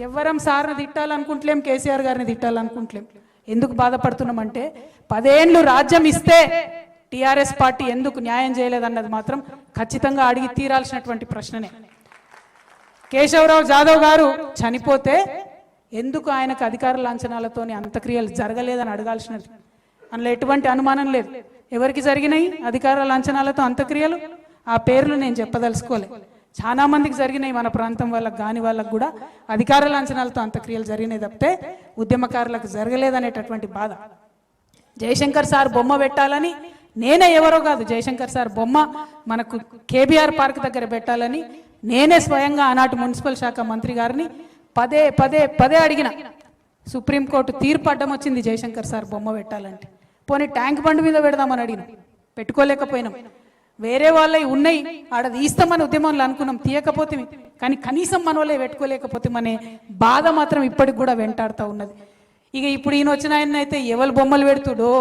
ఎవ్వరం సార్ని తిట్టాలనుకుంటలేం, కేసీఆర్ గారిని తిట్టాలనుకుంటలేం. ఎందుకు బాధపడుతున్నామంటే 10 ఏళ్ళు రాజ్యం ఇస్తే టీఆర్ఎస్ పార్టీ ఎందుకు న్యాయం చేయలేదన్నది మాత్రం ఖచ్చితంగా అడిగి తీరాల్సినటువంటి ప్రశ్ననే. కేశవరావు జాదవ్ గారు చనిపోతే ఎందుకు ఆయనకు అధికార లాంఛనాలతోని అంత్యక్రియలు జరగలేదని అడగాల్సినది. అందులో ఎటువంటి అనుమానం లేదు. ఎవరికి జరిగినాయి అధికార లాంఛనాలతో అంత్యక్రియలు? ఆ పేర్లు నేను చెప్పదలుచుకోలే. చాలా మందికి జరిగినాయి, మన ప్రాంతం వాళ్ళకి కాని వాళ్ళకు కూడా అధికార లాంఛనాలతో అంత్యక్రియలు జరిగినాయి తప్పితే ఉద్యమకారులకు జరగలేదనేటటువంటి బాధ. జయశంకర్ సార్ బొమ్మ పెట్టాలని నేనే, ఎవరో కాదు, జయశంకర్ సార్ బొమ్మ మనకు కేబీఆర్ పార్క్ దగ్గర పెట్టాలని నేనే స్వయంగా ఆనాటి మున్సిపల్ శాఖ మంత్రి గారిని పదే పదే పదే అడిగిన. సుప్రీంకోర్టు తీర్పు అడ్డం వచ్చింది జయశంకర్ సార్ బొమ్మ పెట్టాలంటే. పోనీ ట్యాంక్ బండ్ మీద పెడదామని అడిగినాం, పెట్టుకోలేకపోయినాం. వేరే వాళ్ళవి ఉన్నాయి ఆడ తీస్తామని ఉద్యమంలో అనుకున్నాం, తీయకపోతే. కానీ కనీసం మన వాళ్ళే పెట్టుకోలేకపోతే అనే బాధ మాత్రం ఇప్పటికి కూడా వెంటాడుతూ ఉన్నది. ఇక ఇప్పుడు ఈయన వచ్చిన ఆయన అయితే ఎవరు బొమ్మలు పెడుతుండో,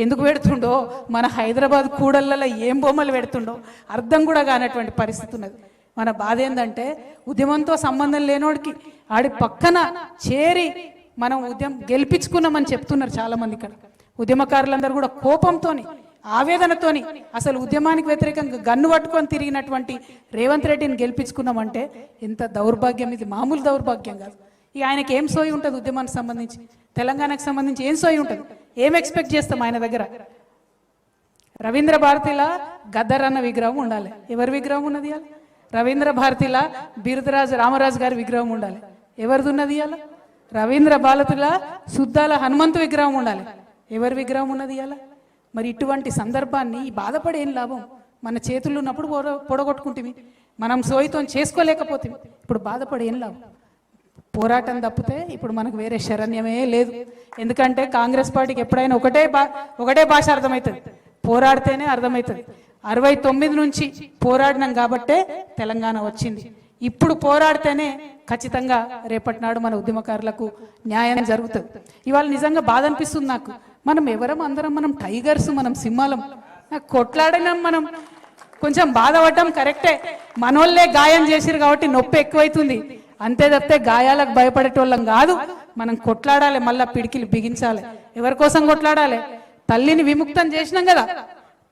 ఎందుకు పెడుతుండో, మన హైదరాబాద్ కూడళ్ళలో ఏం బొమ్మలు పెడుతుండో అర్థం కూడా కానటువంటి పరిస్థితి ఉన్నది. మన బాధ ఏంటంటే ఉద్యమంతో సంబంధం లేనోడికి ఆడి పక్కన చేరి మనం ఉద్యమం గెలిపించుకున్నామని చెప్తున్నారు చాలామంది. ఇక్కడ ఉద్యమకారులందరూ కూడా కోపంతోని, ఆవేదనతోని అసలు ఉద్యమానికి వ్యతిరేకంగా గన్ను పట్టుకొని తిరిగినటువంటి రేవంత్ రెడ్డిని గెలిపించుకున్నామంటే ఎంత దౌర్భాగ్యం ఇది, మామూలు దౌర్భాగ్యం కాదు. ఇక ఆయనకి ఏం సోయి ఉంటుంది ఉద్యమానికి సంబంధించి, తెలంగాణకు సంబంధించి ఏం సోయి ఉంటుంది, ఏం ఎక్స్పెక్ట్ చేస్తాం ఆయన దగ్గర? రవీంద్ర భారతిలా గద్దర్ అన్న విగ్రహం ఉండాలి. ఎవరి విగ్రహం ఉన్నది ఇవాళ? రవీంద్ర భారతిలా బిరుదరాజు రామరాజు గారి విగ్రహం ఉండాలి. ఎవరిది ఉన్నది ఇవాళ? రవీంద్ర భారతిలా సుద్దాల హనుమంతు విగ్రహం ఉండాలి. ఎవరి విగ్రహం ఉన్నది ఇవాళ? మరి ఇటువంటి సందర్భాన్ని బాధపడి ఏం లాభం? మన చేతుల్లో ఉన్నప్పుడు పొడగొట్టుకుంటుంది, మనం సోయితో చేసుకోలేకపోతే ఇప్పుడు బాధపడి ఏం లాభం? పోరాటం తప్పితే ఇప్పుడు మనకు వేరే శరణ్యమే లేదు. ఎందుకంటే కాంగ్రెస్ పార్టీకి ఎప్పుడైనా ఒకటే భాష అర్థమవుతుంది, పోరాడితేనే అర్థమవుతుంది. 69 నుంచి పోరాడినాం కాబట్టే తెలంగాణ వచ్చింది. ఇప్పుడు పోరాడితేనే ఖచ్చితంగా రేపటి నాడు మన ఉద్యమకారులకు న్యాయం జరుగుతుంది. ఇవాళ నిజంగా బాధ అనిపిస్తుంది నాకు. మనం ఎవరం, అందరం మనం టైగర్స్, మనం సింహాలం. కొట్లాడినాం, మనం కొంచెం బాధపడ్డాం కరెక్టే. మనోళ్ళే గాయం చేసిరు కాబట్టి నొప్పి ఎక్కువైతుంది, అంతే తప్పితే గాయాలకు భయపడేటోళ్ళం కాదు. మనం కొట్లాడాలి, మళ్ళా పిడికిలు బిగించాలి. ఎవరి కోసం కొట్లాడాలి? తల్లిని విముక్తం చేసినాం కదా,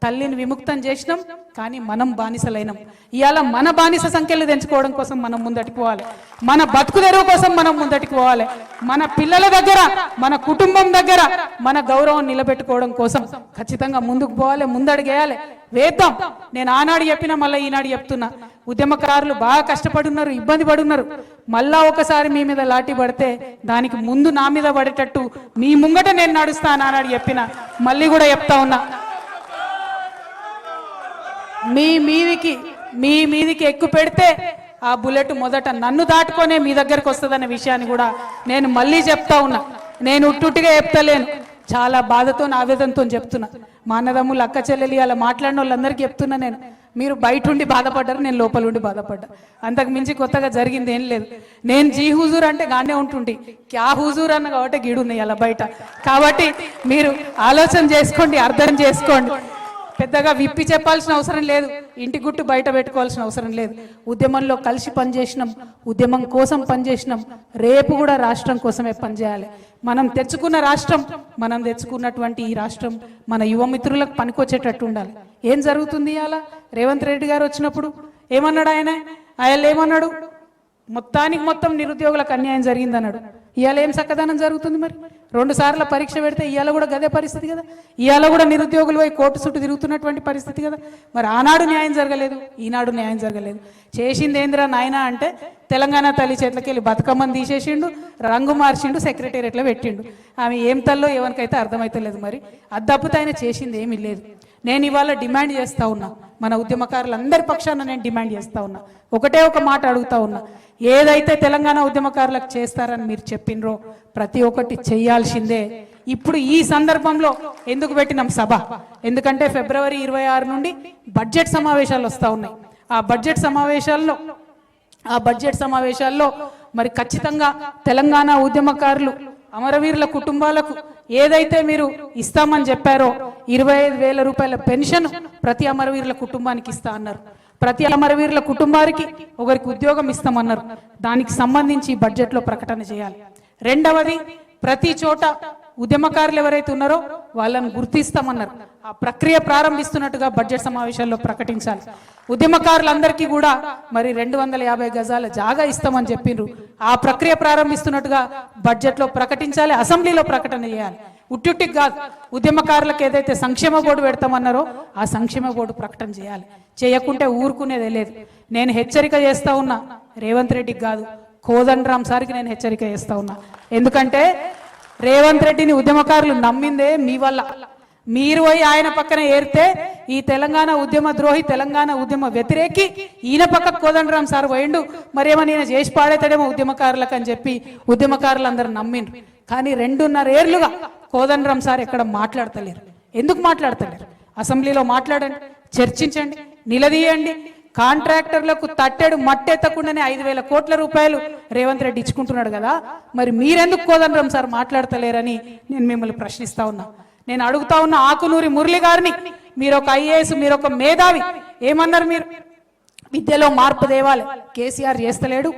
తల్లిని విముక్తం చేసినాం, కానీ మనం బానిసలైనాం. ఇవాళ మన బానిస సంఖ్యలు తెంచుకోవడం కోసం మనం ముందటికి పోవాలి, మన బతుకు తెరువు కోసం మనం ముందటికి పోవాలి, మన పిల్లల దగ్గర, మన కుటుంబం దగ్గర మన గౌరవం నిలబెట్టుకోవడం కోసం ఖచ్చితంగా ముందుకు పోవాలి, ముందడిగేయాలి, వేద్దాం. నేను ఆనాడు చెప్పినా మళ్ళీ ఈనాడు చెప్తున్నా, ఉద్యమకారులు బాగా కష్టపడున్నారు, ఇబ్బంది పడున్నారు. మళ్ళా ఒకసారి మీ మీద లాఠీ పడితే దానికి ముందు నా మీద పడేటట్టు మీ ముంగట నేను నడుస్తాను ఆనాడు చెప్పిన, మళ్ళీ కూడా చెప్తా ఉన్నా. మీ మీదికి ఎక్కువ పెడితే ఆ బుల్లెట్ మొదట నన్ను దాటుకొనే మీ దగ్గరకు వస్తుందనే విషయాన్ని కూడా నేను మళ్ళీ చెప్తా ఉన్నా. నేను ఉట్టుటిగా చెప్తలేను, చాలా బాధతో ఆవేదనతో చెప్తున్నా. మా అన్నదమ్ములు, అక్క చెల్లెలు అలా మాట్లాడిన వాళ్ళందరికీ చెప్తున్నా. నేను, మీరు బయట ఉండి బాధపడ్డారు, నేను లోపల ఉండి బాధపడ్డా. అంతకు మించి కొత్తగా జరిగింది ఏం లేదు. నేను జీ హుజూర్ అంటే గానే ఉంటుండి, క్యా హుజూర్ అన్న కాబట్టి గీడున్నాయి అలా బయట. కాబట్టి మీరు ఆలోచన చేసుకోండి, అర్థం చేసుకోండి. పెద్దగా విప్పి చెప్పాల్సిన అవసరం లేదు, ఇంటి గుట్టు బయట పెట్టుకోవాల్సిన అవసరం లేదు. ఉద్యమంలో కలిసి పనిచేసినాం, ఉద్యమం కోసం పనిచేసినాం, రేపు కూడా రాష్ట్రం కోసమే పనిచేయాలి. మనం తెచ్చుకున్న రాష్ట్రం, మనం తెచ్చుకున్నటువంటి ఈ రాష్ట్రం మన యువ మిత్రులకు పనికొచ్చేటట్టు ఉండాలి. ఏం జరుగుతుంది అలా? రేవంత్ రెడ్డి గారు వచ్చినప్పుడు ఏమన్నాడు ఆయన ఏమన్నాడు? మొత్తానికి మొత్తం నిరుద్యోగులకు అన్యాయం జరిగిందన్నాడు. ఇవాళ ఏం చక్కదనం జరుగుతుంది? మరి 2 సార్లు పరీక్ష పెడితే ఇవాళ కూడా గదే పరిస్థితి కదా. ఇవాళ కూడా నిరుద్యోగులు పోయి కోర్టు చుట్టూ తిరుగుతున్నటువంటి పరిస్థితి కదా. మరి ఆనాడు న్యాయం జరగలేదు, ఈనాడు న్యాయం జరగలేదు. చేసింది ఏంద్రా నాయన అంటే తెలంగాణ తల్లి చేతులకి వెళ్ళి బతుకమ్మని తీసేసిండు, రంగు మార్చిండు, సెక్రటేరియట్లో పెట్టిండు. ఆమె ఏం తల్లో ఎవరికైతే అర్థమైతలేదు. మరి అది తప్పితే ఆయన చేసింది ఏమీ లేదు. నేను ఇవాళ డిమాండ్ చేస్తూ ఉన్నా, మన ఉద్యమకారులందరి పక్షాన నేను డిమాండ్ చేస్తూ ఉన్నా, ఒకటే ఒక మాట అడుగుతా ఉన్నా. ఏదైతే తెలంగాణ ఉద్యమకారులకు చేస్తారని మీరు చెప్పినరో ప్రతి ఒక్కటి చేయాల్సిందే. ఇప్పుడు ఈ సందర్భంలో ఎందుకు పెట్టినాం సభ? ఎందుకంటే ఫిబ్రవరి 26 నుండి బడ్జెట్ సమావేశాలు వస్తూ ఉన్నాయి. ఆ బడ్జెట్ సమావేశాల్లో మరి ఖచ్చితంగా తెలంగాణ ఉద్యమకారులు, అమరవీరుల కుటుంబాలకు ఏదైతే మీరు ఇస్తామని చెప్పారో 25,000 రూపాయల పెన్షన్ ప్రతి అమరవీరుల కుటుంబానికి ఇస్తా అన్నారు. ప్రతి అమరవీరుల కుటుంబానికి ఒకరికి ఉద్యోగం ఇస్తామన్నారు. దానికి సంబంధించి బడ్జెట్లో ప్రకటన చేయాలి. రెండవది, ప్రతి చోట ఉద్యమకారులు ఎవరైతే ఉన్నారో వాళ్ళని గుర్తిస్తామన్నారు. ఆ ప్రక్రియ ప్రారంభిస్తున్నట్టుగా బడ్జెట్ సమావేశాల్లో ప్రకటించాలి. ఉద్యమకారులందరికీ కూడా మరి 250 గజాల జాగా ఇస్తామని చెప్పిండ్రు. ఆ ప్రక్రియ ప్రారంభిస్తున్నట్టుగా బడ్జెట్లో ప్రకటించాలి, అసెంబ్లీలో ప్రకటన చేయాలి. ఉట్టికి కాదు, ఉద్యమకారులకు ఏదైతే సంక్షేమ బోర్డు పెడతామన్నారో ఆ సంక్షేమ బోర్డు ప్రకటన చేయాలి. చేయకుంటే ఊరుకునేదే లేదు. నేను హెచ్చరిక చేస్తా ఉన్నా, రేవంత్ రెడ్డికి కాదు, కోదండరాం సార్కి నేను హెచ్చరిక చేస్తా ఉన్నా. ఎందుకంటే రేవంత్ రెడ్డిని ఉద్యమకారులు నమ్మిందే మీ వల్ల. మీరు పోయి ఆయన పక్కన ఏరితే ఈ తెలంగాణ ఉద్యమ ద్రోహి, తెలంగాణ ఉద్యమ వ్యతిరేకి ఈయన పక్క కోదండరాం సార్ పోయిండు, మరేమో ఈయన చేసి పాడేతాడేమో ఉద్యమకారులకు అని చెప్పి ఉద్యమకారులందరూ నమ్మిండ్రు. కానీ 2.5 ఏళ్లుగా కోదండరాం సార్ ఎక్కడ మాట్లాడతలేరు. ఎందుకు మాట్లాడతలేరు? అసెంబ్లీలో మాట్లాడండి, చర్చించండి, నిలదీయండి. కాంట్రాక్టర్లకు తట్టెడు మట్టెత్తకుండానే 5,000 కోట్ల రూపాయలు రేవంత్ రెడ్డి ఇచ్చుకుంటున్నాడు కదా, మరి మీరెందుకు కోదండరాం సార్ మాట్లాడతలేరని నేను మిమ్మల్ని ప్రశ్నిస్తా ఉన్నా. నేను అడుగుతా ఉన్న ఆకునూరి మురళి గారిని, మీరు ఒక ఐఏఎస్, మీరు ఒక మేధావి, ఏమన్నారు? మీరు విద్యలో మార్పు తేవాలి, కేసీఆర్ చేస్తలేడు,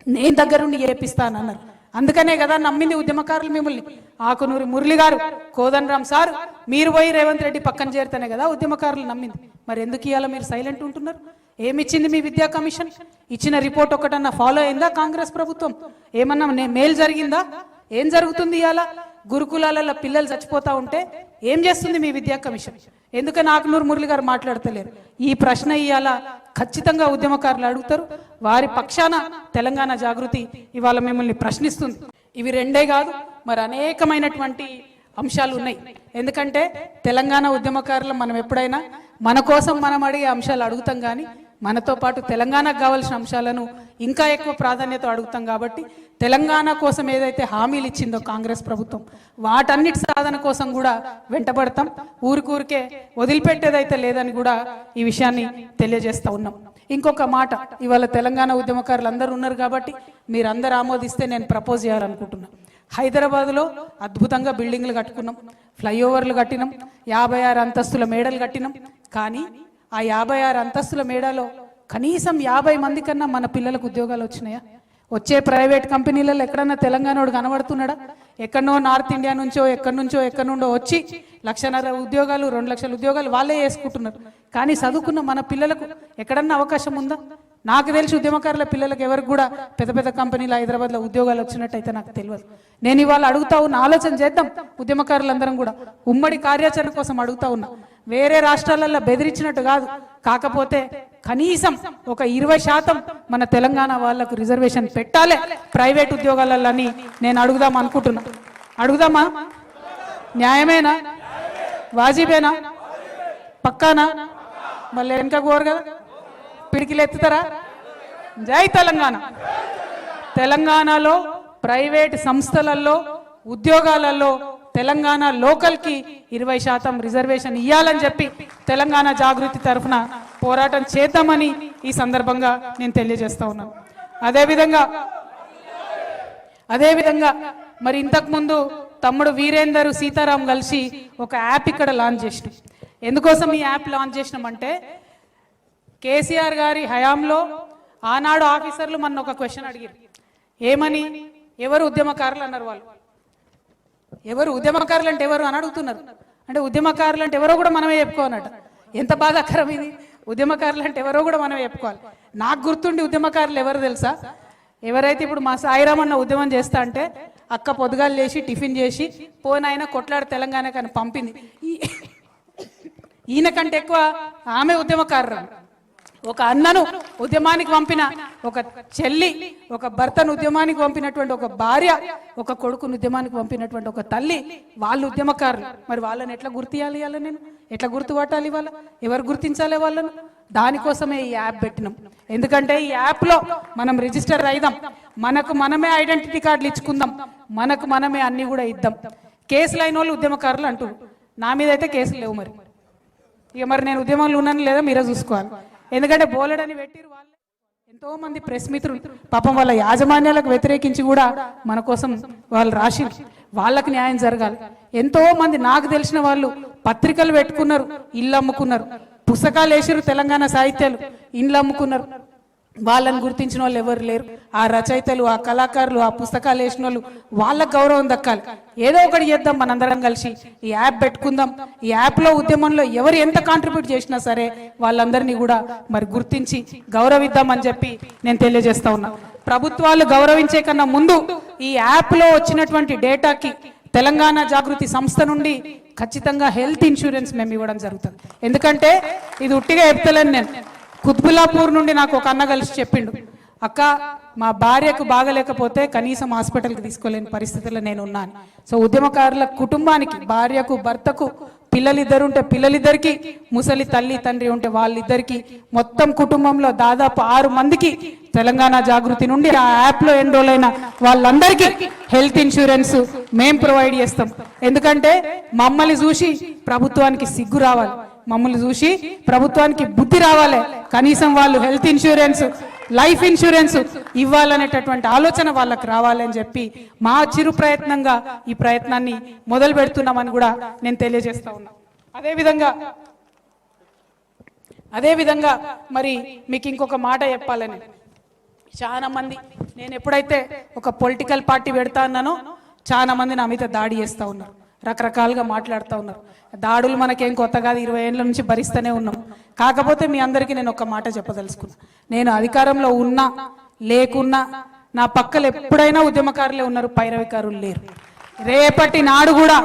నేను దగ్గరుండి చేపిస్తానన్నారు. అందుకనే కదా నమ్మింది ఉద్యమకారులు మిమ్మల్ని. ఆకునూరి మురళి గారు, కోదండరాం సార్, మీరు పోయి రేవంత్ రెడ్డి పక్కన చేరితేనే కదా ఉద్యమకారులు నమ్మింది. మరి ఎందుకు ఇవాళ మీరు సైలెంట్ ఉంటున్నారు? ఏమిచ్చింది మీ విద్యా కమిషన్? ఇచ్చిన రిపోర్ట్ ఒకటన్నా ఫాలో అయిందా కాంగ్రెస్ ప్రభుత్వం? ఏమన్నా మేలు జరిగిందా? ఏం జరుగుతుంది? ఇవాళ గురుకులాలలో పిల్లలు చచ్చిపోతా ఉంటే ఏం చేస్తుంది మీ విద్యా కమిషన్? ఎందుకని ఆకునూరు మురళి గారు మాట్లాడతలేరు? ఈ ప్రశ్న ఇవాళ ఖచ్చితంగా ఉద్యమకారులు అడుగుతారు. వారి పక్షాన తెలంగాణ జాగృతి ఇవాళ మిమ్మల్ని ప్రశ్నిస్తుంది. ఇవి రెండే కాదు, మరి అనేకమైనటువంటి అంశాలు ఉన్నాయి. ఎందుకంటే తెలంగాణ ఉద్యమకారులు మనం ఎప్పుడైనా మన కోసం మనం అడిగే అంశాలు అడుగుతాం, కానీ మనతో పాటు తెలంగాణకు కావాల్సిన అంశాలను ఇంకా ఎక్కువ ప్రాధాన్యత అడుగుతాం. కాబట్టి తెలంగాణ కోసం ఏదైతే హామీలు ఇచ్చిందో కాంగ్రెస్ ప్రభుత్వం, వాటన్నిటి సాధన కోసం కూడా వెంటబడతాం. ఊరికే వదిలిపెట్టేదైతే లేదని కూడా ఈ విషయాన్ని తెలియజేస్తా ఉన్నాం. ఇంకొక మాట, ఇవాళ తెలంగాణ ఉద్యమకారులు అందరూ ఉన్నారు కాబట్టి మీరందరూ ఆమోదిస్తే నేను ప్రపోజ్ చేయాలనుకుంటున్నా. హైదరాబాద్లో అద్భుతంగా బిల్డింగ్లు కట్టుకున్నాం, ఫ్లైఓవర్లు కట్టినాం, 56 అంతస్తుల మేడలు కట్టినాం. కానీ ఆ 56 అంతస్తుల మేడలో కనీసం 50 మంది కన్నా మన పిల్లలకు ఉద్యోగాలు వచ్చినాయా? వచ్చే ప్రైవేట్ కంపెనీలలో ఎక్కడన్నా తెలంగాణోడు కనబడుతున్నాడా? ఎక్కడనో నార్త్ ఇండియా నుంచో ఎక్కడి నుండో వచ్చి 1,50,000 ఉద్యోగాలు, 2 లక్షల ఉద్యోగాలు వాళ్ళే చేసుకుంటున్నారు. కానీ చదువుకున్న మన పిల్లలకు ఎక్కడన్నా అవకాశం ఉందా? నాకు తెలిసి ఉద్యమకారుల పిల్లలకు ఎవరికి కూడా పెద్ద పెద్ద కంపెనీలు హైదరాబాద్లో ఉద్యోగాలు వచ్చినట్టయితే నాకు తెలియదు. నేను ఇవాళ అడుగుతా ఉన్న, ఆలోచన చేద్దాం ఉద్యమకారులందరం కూడా, ఉమ్మడి కార్యాచరణ కోసం అడుగుతా ఉన్నా. వేరే రాష్ట్రాలలో బెదిరించినట్టు కాదు, కాకపోతే కనీసం ఒక 20% మన తెలంగాణ వాళ్లకు రిజర్వేషన్ పెట్టాలి ప్రైవేట్ ఉద్యోగాలని నేను అడుగుదాం అనుకుంటున్నా. అడుగుదామా? న్యాయమేనా? వాజిబేనా? పక్కానా? మళ్ళీ వెనక కోరు కదా, పిడికిలు ఎత్తుతారా? జై తెలంగాణ. తెలంగాణలో ప్రైవేట్ సంస్థలలో ఉద్యోగాలలో తెలంగాణ లోకల్కి 20% రిజర్వేషన్ ఇవ్వాలని చెప్పి తెలంగాణ జాగృతి తరఫున పోరాటం చేద్దామని ఈ సందర్భంగా నేను తెలియజేస్తా ఉన్నాను. అదేవిధంగా మరి ఇంతకుముందు తమ్ముడు వీరేందర్, సీతారాం కలిసి ఒక యాప్ ఇక్కడ లాంచ్ చేసినాం. ఎందుకోసం ఈ యాప్ లాంచ్ చేసినామంటే, కేసీఆర్ గారి హయాంలో ఆనాడు ఆఫీసర్లు మన ఒక క్వశ్చన్ అడిగారు. ఏమని? ఎవరు ఉద్యమకారులు అన్నారు. వాళ్ళు ఎవరు ఉద్యమకారులు అంటే ఎవరు అని అడుగుతున్నారు. అంటే ఉద్యమకారులు అంటే ఎవరో కూడా మనమే చెప్పుకోనట. ఎంత బాధాకరం ఇది! ఉద్యమకారులు అంటే ఎవరో కూడా మనమే చెప్పుకోవాలి. నాకు గుర్తుండి ఉద్యమకారులు ఎవరు తెలుసా? ఎవరైతే ఇప్పుడు మా సాయిరామన్న ఉద్యమం చేస్తా అంటే అక్క పొద్దుగాలు లేచి టిఫిన్ చేసి పోనాయన కొట్లాడు తెలంగాణ కానీ పంపింది. ఈయన కంటే ఎక్కువ ఆమె ఉద్యమకారు. ఒక అన్నను ఉద్యమానికి పంపిన ఒక చెల్లి, ఒక భర్తను ఉద్యమానికి పంపినటువంటి ఒక భార్య, ఒక కొడుకును ఉద్యమానికి పంపినటువంటి ఒక తల్లి, వాళ్ళు ఉద్యమకారులు. మరి వాళ్ళని ఎట్లా గుర్తియాలి? వాళ్ళని నేను ఎట్లా గుర్తుపట్టాలి? వాళ్ళ ఎవరు గుర్తించాలి వాళ్ళను? దానికోసమే ఈ యాప్ పెట్టినాం. ఎందుకంటే ఈ యాప్లో మనం రిజిస్టర్ అయిదాం, మనకు మనమే ఐడెంటిటీ కార్డులు ఇచ్చుకుందాం, మనకు మనమే అన్ని కూడా ఇద్దాం. కేసులు అయిన వాళ్ళు ఉద్యమకారులు అంటూ, నా మీద అయితే కేసులు లేవు. మరి నేను ఉద్యమంలో ఉన్నాను లేదా మీరే చూసుకోవాలి. ఎందుకంటే బోలెడని పెట్టిరు వాళ్ళే. ఎంతో మంది ప్రెస్ మిత్రులు పాపం వాళ్ళ యాజమాన్యాలకు వ్యతిరేకించి కూడా మన కోసం వాళ్ళు రాసి, వాళ్ళకి న్యాయం జరగాలి. ఎంతో మంది నాకు తెలిసిన వాళ్ళు పత్రికలు పెట్టుకున్నారు, ఇల్లు అమ్ముకున్నారు, పుస్తకాలు వేసారు, తెలంగాణ సాహిత్యాలు. ఇండ్లు అమ్ముకున్నారు. వాళ్ళని గుర్తించిన వాళ్ళు ఎవరు లేరు. ఆ రచయితలు, ఆ కళాకారులు, ఆ పుస్తకాలు వేసిన వాళ్ళు వాళ్ళకు గౌరవం దక్కాలి. ఏదో ఒకటి చేద్దాం, మనందరం కలిసి ఈ యాప్ పెట్టుకుందాం. ఈ యాప్లో ఉద్యమంలో ఎవరు ఎంత కాంట్రిబ్యూట్ చేసినా సరే వాళ్ళందరినీ కూడా మరి గుర్తించి గౌరవిద్దామని చెప్పి నేను తెలియజేస్తా ఉన్నా. ప్రభుత్వాలు గౌరవించే కన్నా ముందు ఈ యాప్లో వచ్చినటువంటి డేటాకి తెలంగాణ జాగృతి సంస్థ నుండి ఖచ్చితంగా హెల్త్ ఇన్సూరెన్స్ మేము ఇవ్వడం జరుగుతుంది. ఎందుకంటే ఇది ఉట్టిగా చెప్తలేను నేను. కుత్బుల్లాపూర్ నుండి నాకు ఒక అన్న కలిసి చెప్పిండు, అక్క మా భార్యకు బాగలేకపోతే కనీసం హాస్పిటల్కి తీసుకోలేని పరిస్థితుల్లో నేను ఉన్నాను. సో ఉద్యమకారుల కుటుంబానికి, భార్యకు, భర్తకు, పిల్లలిద్దరు ఉంటే పిల్లలిద్దరికి, ముసలి తల్లి తండ్రి ఉంటే వాళ్ళిద్దరికి, మొత్తం కుటుంబంలో దాదాపు 6 మందికి తెలంగాణ జాగృతి నుండి ఆ యాప్లో ఎన్రోల్ అయిన వాళ్ళందరికీ హెల్త్ ఇన్సూరెన్స్ మేము ప్రొవైడ్ చేస్తాం. ఎందుకంటే మమ్మల్ని చూసి ప్రభుత్వానికి సిగ్గు రావాలి, మమ్మల్ని చూసి ప్రభుత్వానికి బుద్ధి రావాలి. కనీసం వాళ్ళు హెల్త్ ఇన్సూరెన్స్, లైఫ్ ఇన్సూరెన్స్ ఇవ్వాలనేటటువంటి ఆలోచన వాళ్ళకి రావాలని చెప్పి మా చిరు ప్రయత్నంగా ఈ ప్రయత్నాన్ని మొదలు పెడుతున్నామని కూడా నేను తెలియజేస్తా ఉన్నా. అదేవిధంగా మరి మీకు ఇంకొక మాట చెప్పాలని, చాలా మంది నేను ఎప్పుడైతే ఒక పొలిటికల్ పార్టీ పెడతా అన్నానో చాలా మంది నా మీద దాడి చేస్తూ ఉన్నారు, రకరకాలుగా మాట్లాడుతూ ఉన్నారు. దాడులు మనకేం కొత్త కాదు, 20 ఏళ్ళ నుంచి భరిస్తూనే ఉన్నాం. కాకపోతే మీ అందరికీ నేను ఒక మాట చెప్పదలుచుకున్నా, నేను అధికారంలో ఉన్నా లేకున్నా నా పక్కలు ఎప్పుడైనా ఉద్యమకారులే ఉన్నారు, పైరవికారులు లేరు. రేపటి నాడు కూడా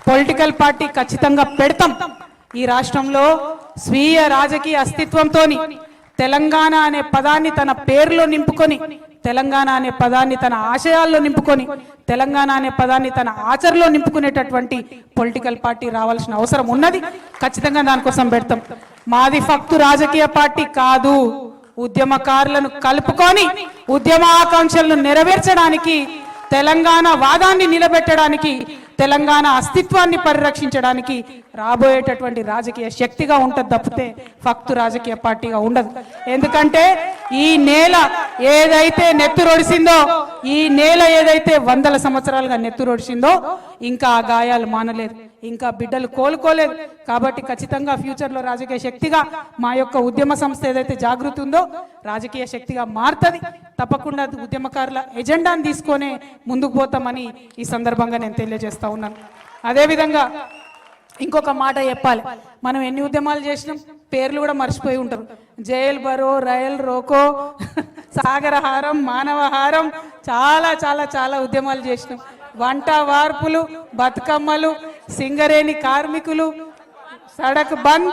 పొలిటికల్ పార్టీ ఖచ్చితంగా పెడతాం. ఈ రాష్ట్రంలో స్వీయ రాజకీయ అస్తిత్వంతోని తెలంగాణ అనే పదాన్ని తన పేరులో నింపుకొని, తెలంగాణ అనే పదాన్ని తన ఆశయాల్లో నింపుకొని, తెలంగాణ అనే పదాన్ని తన ఆచరణలో నింపుకునేటటువంటి పొలిటికల్ పార్టీ రావాల్సిన అవసరం ఉన్నది. ఖచ్చితంగా దానికోసం పెడతాం. మాది ఫక్తు రాజకీయ పార్టీ కాదు, ఉద్యమకారులను కలుపుకొని ఉద్యమాకాంక్షలను నెరవేర్చడానికి, తెలంగాణ వాదాన్ని నిలబెట్టడానికి, తెలంగాణ అస్తిత్వాన్ని పరిరక్షించడానికి రాబోయేటటువంటి రాజకీయ శక్తిగా ఉంటుంది తప్పితే ఫక్తు రాజకీయ పార్టీగా ఉండదు. ఎందుకంటే ఈ నేల ఏదైతే నెత్తురొడిసిందో, ఈ నేల ఏదైతే 100 సంవత్సరాలుగా నెత్తురొడిసిందో ఇంకా ఆ గాయాలు మానలేదు, ఇంకా బిడ్డలు కోలుకోలేదు. కాబట్టి ఖచ్చితంగా ఫ్యూచర్లో రాజకీయ శక్తిగా మా యొక్క ఉద్యమ సంస్థ ఏదైతే జాగృతి ఉందో రాజకీయ శక్తిగా మారుతుంది. తప్పకుండా ఉద్యమకారుల ఎజెండాను తీసుకొని ముందుకు పోతామని ఈ సందర్భంగా నేను తెలియజేస్తా ఉన్నాను. అదేవిధంగా ఇంకొక మాట చెప్పాలి, మనం ఎన్ని ఉద్యమాలు చేసినాం పేర్లు కూడా మర్చిపోయి ఉంటారు. జైల్ బరో, రైల్ రోకో, సాగరహారం, మానవహారం, చాలా చాలా చాలా ఉద్యమాలు చేసినాం. వంట వార్పులు, బతుకమ్మలు, సింగరేణి కార్మికులు, సడక్ బంద్,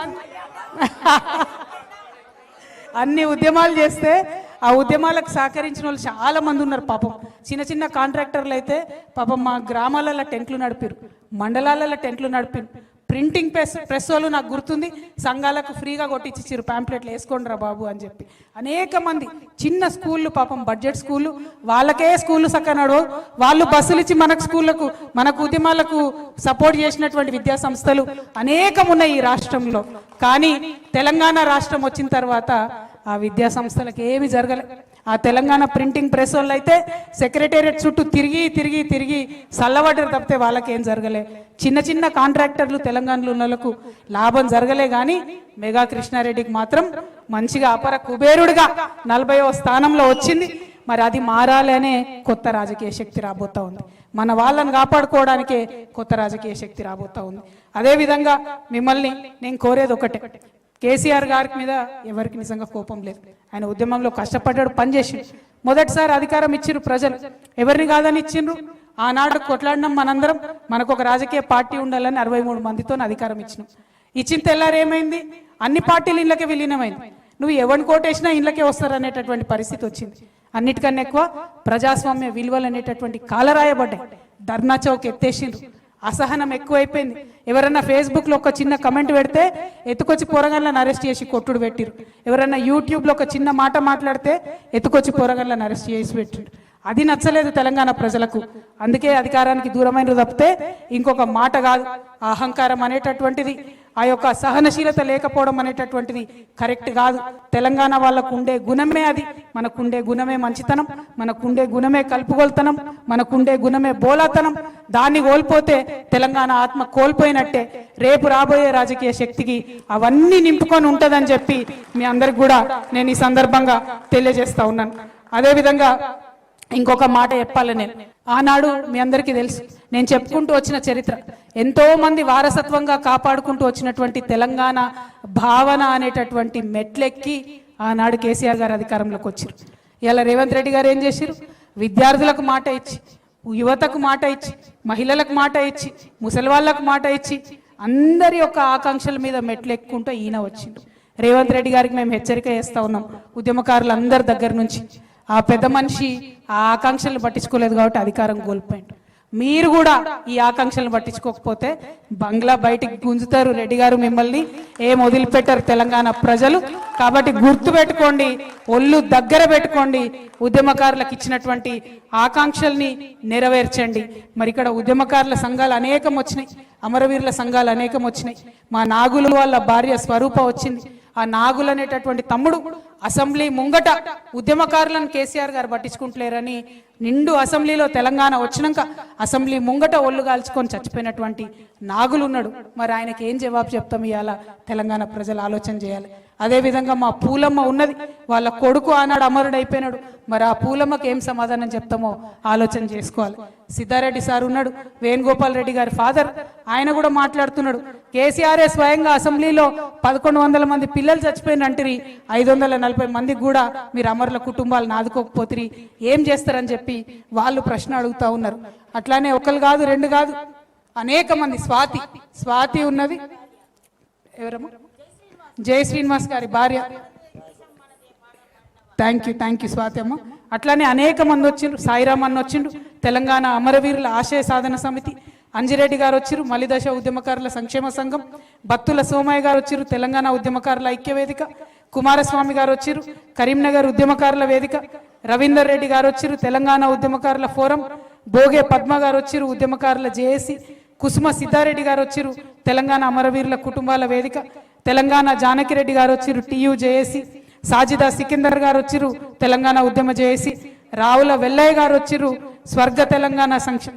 అన్ని ఉద్యమాలు చేస్తే ఆ ఉద్యమాలకు సహకరించిన వాళ్ళు చాలా మంది ఉన్నారు. పాపం చిన్న చిన్న కాంట్రాక్టర్లు అయితే పాపం మా గ్రామాలలో టెంట్లు నడిపారు, మండలాలలో టెంట్లు నడిపారు. ప్రింటింగ్ ప్రెస్ వాళ్ళు నాకు గుర్తుంది, సంఘాలకు ఫ్రీగా కొట్టించిచ్చారు, ప్యాంప్లెట్లు వేసుకోండి రా బాబు అని చెప్పి. అనేక మంది చిన్న స్కూళ్ళు, పాపం బడ్జెట్ స్కూళ్ళు, వాళ్ళకే స్కూళ్ళు సక్కనాడు, వాళ్ళు బస్సులు ఇచ్చి మనకు స్కూళ్ళకు, మనకు ఉద్యమాలకు సపోర్ట్ చేసినటువంటి విద్యా సంస్థలు అనేకం ఉన్నాయి ఈ రాష్ట్రంలో. కానీ తెలంగాణ రాష్ట్రం వచ్చిన తర్వాత ఆ విద్యా సంస్థలకు ఏమి జరగలే. ఆ తెలంగాణ ప్రింటింగ్ ప్రెస్ వాళ్ళు అయితే సెక్రటేరియట్ చుట్టూ తిరిగి తిరిగి తిరిగి చల్లబడ్డారు తప్పితే వాళ్ళకేం జరగలే. చిన్న చిన్న కాంట్రాక్టర్లు తెలంగాణలో ఉన్న వాళ్ళకు లాభం జరగలే. కానీ మెగా కృష్ణారెడ్డికి మాత్రం మంచిగా అపర కుబేరుడిగా 40వ స్థానంలో వచ్చింది. మరి అది మారాలి అనే కొత్త రాజకీయ శక్తి రాబోతా ఉంది. మన వాళ్ళని కాపాడుకోవడానికే కొత్త రాజకీయ శక్తి రాబోతా ఉంది. అదేవిధంగా మిమ్మల్ని నేను కోరేది ఒకటే, కేసీఆర్ గారి మీద ఎవరికి నిజంగా కోపం లేదు. ఆయన ఉద్యమంలో కష్టపడ్డాడు, పనిచేసిండు. మొదటిసారి అధికారం ఇచ్చిండ్రు ప్రజలు, ఎవరిని కాదని ఇచ్చిండ్రు. ఆనాడు కొట్లాడినాం మనందరం, మనకు ఒక రాజకీయ పార్టీ ఉండాలని 63 మందితో అధికారం ఇచ్చినాం. ఇచ్చిన తెల్లారు ఏమైంది, అన్ని పార్టీలు ఇళ్ళకే విలీనమైంది. నువ్వు ఎవరిని కోటేసినా ఇళ్ళకే వస్తారనేటటువంటి పరిస్థితి వచ్చింది. అన్నిటికన్నా ఎక్కువ ప్రజాస్వామ్య విలువలు అనేటటువంటి కాలరాయబడ్డాయి. ధర్నా చౌక్ ఎత్తేసిండ్రు, అసహనం ఎక్కువైపోయింది. ఎవరన్నా ఫేస్బుక్లో ఒక చిన్న కమెంట్ పెడితే ఎత్తుకొచ్చి పోరగాళ్ళని అరెస్ట్ చేసి కొట్టుడు పెట్టిరు. ఎవరన్నా యూట్యూబ్లో ఒక చిన్న మాట మాట్లాడితే ఎత్తుకొచ్చి పోరగాళ్ళని అరెస్ట్ చేసి పెట్టిరు. అది నచ్చలేదు తెలంగాణ ప్రజలకు. అందుకే అధికారానికి దూరమైన తప్పితే ఇంకొక మాట కాదు. అహంకారం అనేటటువంటిది, ఆ యొక్క సహనశీలత లేకపోవడం అనేటటువంటిది కరెక్ట్ కాదు. తెలంగాణ వాళ్ళకు ఉండే గుణమే అది. మనకుండే గుణమే మంచితనం, మనకుండే గుణమే కలుపుగోల్తనం, మనకుండే గుణమే బోలాతనం. దాన్ని కోల్పోతే తెలంగాణ ఆత్మ కోల్పోయినట్టే. రేపు రాబోయే రాజకీయ శక్తికి అవన్నీ నింపుకొని ఉంటుందని చెప్పి మీ అందరికి కూడా నేను ఈ సందర్భంగా తెలియజేస్తా ఉన్నాను. అదేవిధంగా ఇంకొక మాట చెప్పాలి. నేను ఆనాడు మీ అందరికీ తెలుసు, నేను చెప్పుకుంటూ వచ్చిన చరిత్ర, ఎంతో మంది వారసత్వంగా కాపాడుకుంటూ వచ్చినటువంటి తెలంగాణ భావన అనేటటువంటి మెట్లెక్కి ఆనాడు కేసీఆర్ గారు అధికారంలోకి వచ్చారు. ఇలా రేవంత్ రెడ్డి గారు ఏం చేశారు? విద్యార్థులకు మాట ఇచ్చి, యువతకు మాట ఇచ్చి, మహిళలకు మాట ఇచ్చి, ముసలి వాళ్ళకు మాట ఇచ్చి, అందరి యొక్క ఆకాంక్షల మీద మెట్లెక్కుంటూ ఈయన వచ్చిండు. రేవంత్ రెడ్డి గారికి మేము హెచ్చరిక చేస్తా ఉన్నాం, ఉద్యమకారులందరి దగ్గర నుంచి. ఆ పెద్ద మనిషి ఆ ఆకాంక్షలను పట్టించుకోలేదు కాబట్టి అధికారం కోల్పోయింది. మీరు కూడా ఈ ఆకాంక్షలను పట్టించుకోకపోతే బంగ్లా బయటికి గుంజుతారు. రెడ్డి గారు మిమ్మల్ని ఏం వదిలిపెట్టారు తెలంగాణ ప్రజలు. కాబట్టి గుర్తు పెట్టుకోండి, ఒళ్ళు దగ్గర పెట్టుకోండి, ఉద్యమకారులకు ఇచ్చినటువంటి ఆకాంక్షల్ని నెరవేర్చండి. మరి ఇక్కడ ఉద్యమకారుల సంఘాలు అనేకం వచ్చినాయి, అమరవీరుల సంఘాలు అనేకం వచ్చినాయి. మా నాగులు వాళ్ళ భార్య స్వరూప వచ్చింది. ఆ నాగులు అనేటటువంటి తమ్ముడు అసెంబ్లీ ముంగట ఉద్యమకారులను కేసీఆర్ గారు పట్టించుకుంటలేరని నిండు అసెంబ్లీలో తెలంగాణ వచ్చినాక అసెంబ్లీ ముంగట ఒళ్ళు కాల్చుకొని చచ్చిపోయినటువంటి నాగులు ఉన్నాడు. మరి ఆయనకి ఏం జవాబు చెప్తాం ఇవాళ తెలంగాణ ప్రజలు ఆలోచన చేయాలి. అదేవిధంగా మా పూలమ్మ ఉన్నది, వాళ్ళ కొడుకు ఆనాడు అమరుడు అయిపోయినాడు. మరి ఆ పూలమ్మకి ఏం సమాధానం చెప్తామో ఆలోచన చేసుకోవాలి. సిద్ధారెడ్డి సార్ ఉన్నాడు, వేణుగోపాల్ రెడ్డి గారి ఫాదర్, ఆయన కూడా మాట్లాడుతున్నాడు. కేసీఆర్ స్వయంగా అసెంబ్లీలో 1100 మంది పిల్లలు చచ్చిపోయినంటిరి, 540 మందికి కూడా మీరు అమరుల కుటుంబాలను ఆదుకోకపోతే ఏం చేస్తారని చెప్పి వాళ్ళు ప్రశ్న అడుగుతా ఉన్నారు. అట్లానే ఒకరు కాదు, రెండు కాదు, అనేక మంది. స్వాతి ఉన్నది, ఎవరమ్మా? జై శ్రీనివాస్ గారి భార్య. థ్యాంక్ యూ స్వాతి అమ్మ. అట్లానే అనేక మంది వచ్చిండ్రు. సాయిరామ్ అన్న వచ్చిండు, తెలంగాణ అమరవీరుల ఆశయ సాధన సమితి. అంజిరెడ్డి గారు వచ్చిరు, మలిదశ ఉద్యమకారుల సంక్షేమ సంఘం. బత్తుల సోమయ్య గారు వచ్చిరు, తెలంగాణ ఉద్యమకారుల ఐక్య వేదిక. కుమారస్వామి గారు వచ్చిరు, కరీంనగర్ ఉద్యమకారుల వేదిక. రవీందర్ రెడ్డి గారు వచ్చిరు, తెలంగాణ ఉద్యమకారుల ఫోరం. బోగే పద్మ గారు వచ్చిరు, ఉద్యమకారుల జేఏసీ. కుసుమ సిద్ధారెడ్డి గారు వచ్చిరు, తెలంగాణ అమరవీరుల కుటుంబాల వేదిక. తెలంగాణ జానకిరెడ్డి గారు వచ్చిరు, టీయూ జేఏసీ. సాజిదా సికిందర్ గారు వచ్చిరు, తెలంగాణ ఉద్యమ జేఏసీ. రావుల వెల్లయ్య గారు వచ్చిరు, స్వర్గ తెలంగాణ సంక్షేమ